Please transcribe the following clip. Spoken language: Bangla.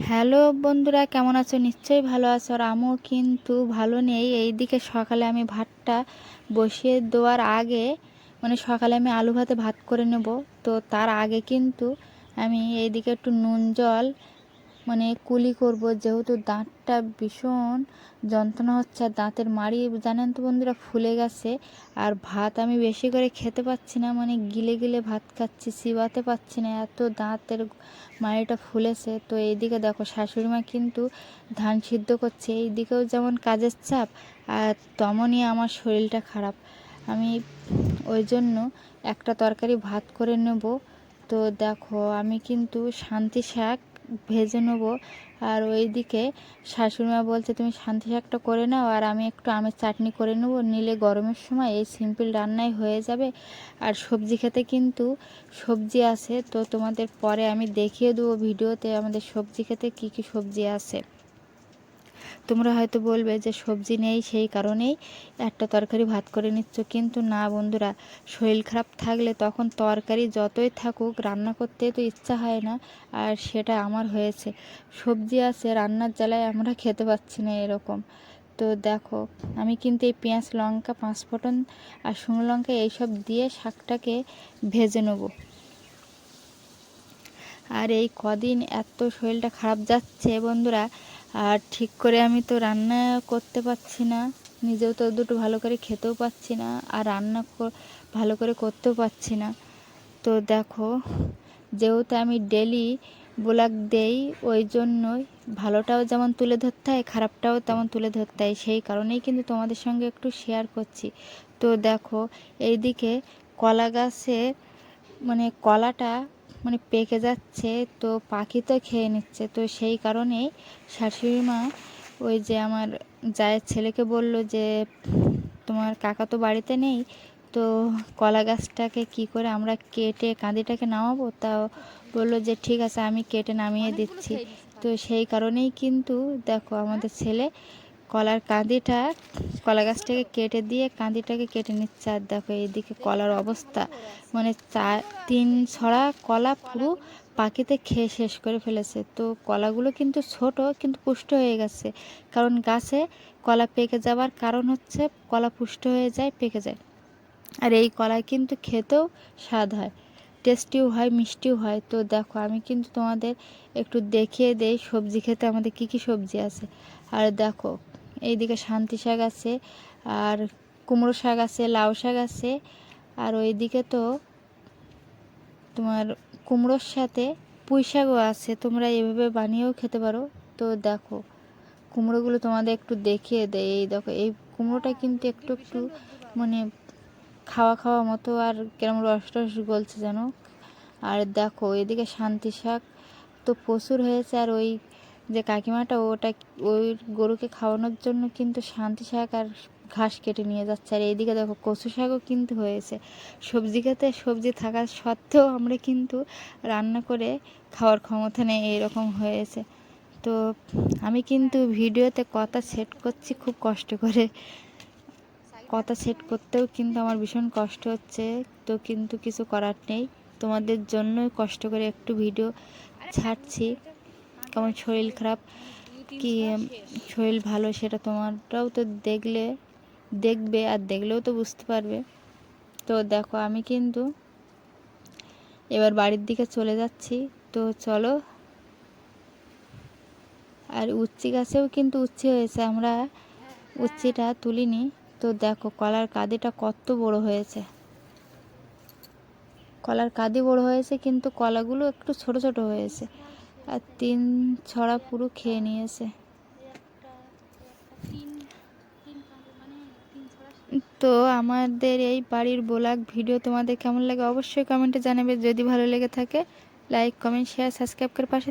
হ্যালো বন্ধুরা, কেমন আছো? নিশ্চয়ই ভালো আছো। আর আমিও কিন্তু ভালো নেই। এইদিকে সকালে আমি ভাতটা বসিয়ে দেওয়ার আগে, মানে সকালে আমি আলু ভাতে ভাত করে নেব, তো তার আগে কিন্তু আমি এইদিকে একটু নুন জল মানে কুলি করব, যেহেতু দাঁতটা ভীষণ যন্ত্রণা হচ্ছে। আর দাঁতের মাড়ি জানেন তো বন্ধুরা ফুলে গেছে। আর ভাত আমি বেশি করে খেতে পাচ্ছি না, মানে গিলে গিলে ভাত খাচ্ছি, চিবাতে পাচ্ছি না, এত দাঁতের মাড়িটা ফুলেছে। তো এইদিকে দেখো শাশুড়ি মা কিন্তু ধান সিদ্ধ করছে, এইদিকেও যেমন কাজের চাপ আর তেমনই আমার শরীরটা খারাপ। আমি ওই জন্য একটা তরকারি ভাত করে নেব। তো দেখো আমি কিন্তু শান্তি শাক ভেজে নেবো। আর ওইদিকে শাশুড়িমা বলছে তুমি শান্তি শাকটা করে নাও, আর আমি একটু আমের চাটনি করে নেবো, নিলে গরমের সময় এই সিম্পল রান্নাই হয়ে যাবে। আর সবজি খেতে কিন্তু সবজি আছে, তো তোমাদের পরে আমি দেখিয়ে দেবো ভিডিওতে আমাদের সবজি খেতে কি কি সবজি আছে। তোমরা হয়তো বলবে যে সবজি নেই সেই কারণেই একটা তরকারি ভাত করে নিচ্ছ, কিন্তু না বন্ধুরা, শরীর খারাপ থাকলে তখন তরকারি যতই থাকুক রান্না করতে তো ইচ্ছা হয় না। আর সেটা আমার হয়েছে, সবজি আছে রান্নার জ্বালায় আমরা খেতে পাচ্ছি না এরকম। তো দেখো আমি কিন্তু এই পেঁয়াজ লঙ্কা পাঁচফোড়ন আর শুকনো লঙ্কা এইসব দিয়ে শাকটাকে ভেজে নেবো। আর এই কদিন এত শরীরটা খারাপ যাচ্ছে বন্ধুরা, আর ঠিক করে আমি তো রান্না করতে পারছি না, নিজেও তো দুটো ভালো করে খেতেও পাচ্ছি না, আর রান্না ভালো করে করতেও পারছি না। তো দেখো যেহেতু আমি ডেলি ব্লগ দেই, ওই জন্যই ভালোটাও যেমন তুলে ধরতে হয়, খারাপটাও তেমন তুলে ধরতে হয়, সেই কারণেই কিন্তু তোমাদের সঙ্গে একটু শেয়ার করছি। তো দেখো এইদিকে কলা গাছে মানে কলাটা মানে পেকে যাচ্ছে, তো পাখি তো খেয়ে নিচ্ছে। তো সেই কারণেই শাশুড়ি মা ওই যে আমার জায়ের ছেলেকে বলল যে তোমার কাকা তো বাড়িতে নেই, তো কলা গাছটাকে কি করে আমরা কেটে কাঁদিটাকে নামাবো। তাও বললো যে ঠিক আছে আমি কেটে নামিয়ে দিচ্ছি। তো সেই কারণেই কিন্তু দেখো আমাদের ছেলে কলার কাঁদিটা কলা গাছটাকে কেটে দিয়ে কাঁদিটাকে কেটে নিচ্ছে। আর দেখো এইদিকে কলার অবস্থা মানে তিন ছড়া কলা পুরো পাখিতে খেয়ে শেষ করে ফেলেছে। তো কলাগুলো কিন্তু ছোট কিন্তু পুষ্ট হয়ে গেছে, কারণ গাছে কলা পেকে যাওয়ার কারণ হচ্ছে কলা পুষ্ট হয়ে যায়, পেকে যায়। আর এই কলা কিন্তু খেতেও স্বাদ হয়, টেস্টিও হয়, মিষ্টিও হয়। তো দেখো আমি কিন্তু তোমাদের একটু দেখিয়ে দেই সবজি খেতে আমাদের কি কি সবজি আছে। আর দেখো এইদিকে শান্তি শাক আছে, আর কুমড়ো শাক আছে, লাউ শাক আছে, আর ওইদিকে তো তোমার কুমড়োর সাথে পুঁই শাকও আছে, তোমরা এভাবে বানিয়েও খেতে পারো। তো দেখো কুমড়োগুলো তোমাদের একটু দেখিয়ে দেয়। এই দেখো এই কুমড়োটা কিন্তু একটু একটু মানে খাওয়া খাওয়া মতো, আর কেরম রস রস গলছে যেন। আর দেখো এদিকে শান্তি শাক তো প্রচুর হয়েছে, আর ওই যে কাকিমাটা ওটা ওই গরুকে খাওয়ানোর জন্য কিন্তু শান্তি শাক আর ঘাস কেটে নিয়ে যাচ্ছে। আর এইদিকে দেখো কচু শাকও কিন্তু হয়েছে। সবজি খেতে সবজি থাকা সত্ত্বেও আমরা কিন্তু রান্না করে খাওয়ার ক্ষমতা নেই, এইরকম হয়েছে। তো আমি কিন্তু ভিডিওতে কথা সেট করছি খুব কষ্ট করে, কথা সেট করতেও কিন্তু আমার ভীষণ কষ্ট হচ্ছে। তো কিন্তু কিছু করার নেই, তোমাদের জন্যই কষ্ট করে একটু ভিডিও ছাড়ছি। কেমন শরীর খারাপ কি শরীর ভালো সেটা তোমারটাও তো দেখবে, আর দেখলেও তো বুঝতে পারবে। তো দেখো আমি কিন্তু এবার বাড়ির দিকে চলে যাচ্ছি, তো চলো। আর উচ্চি গাছেও কিন্তু উচ্চি হয়েছে, আমরা উচ্চিটা তুলিনি। তো দেখো কলার কাঁদিটা কত বড় হয়েছে, কলার কাঁদি বড় হয়েছে কিন্তু কলাগুলো একটু ছোট ছোট হয়েছে। আর তিন ছড়া পুরো খেয়ে নিয়েছে। তো আমাদের এই বাড়ির ব্লগ ভিডিও তোমাদের কেমন লাগে অবশ্যই কমেন্টে জানাবে। যদি ভালো লেগে থাকে লাইক কমেন্ট শেয়ার সাবস্ক্রাইব করে পাশে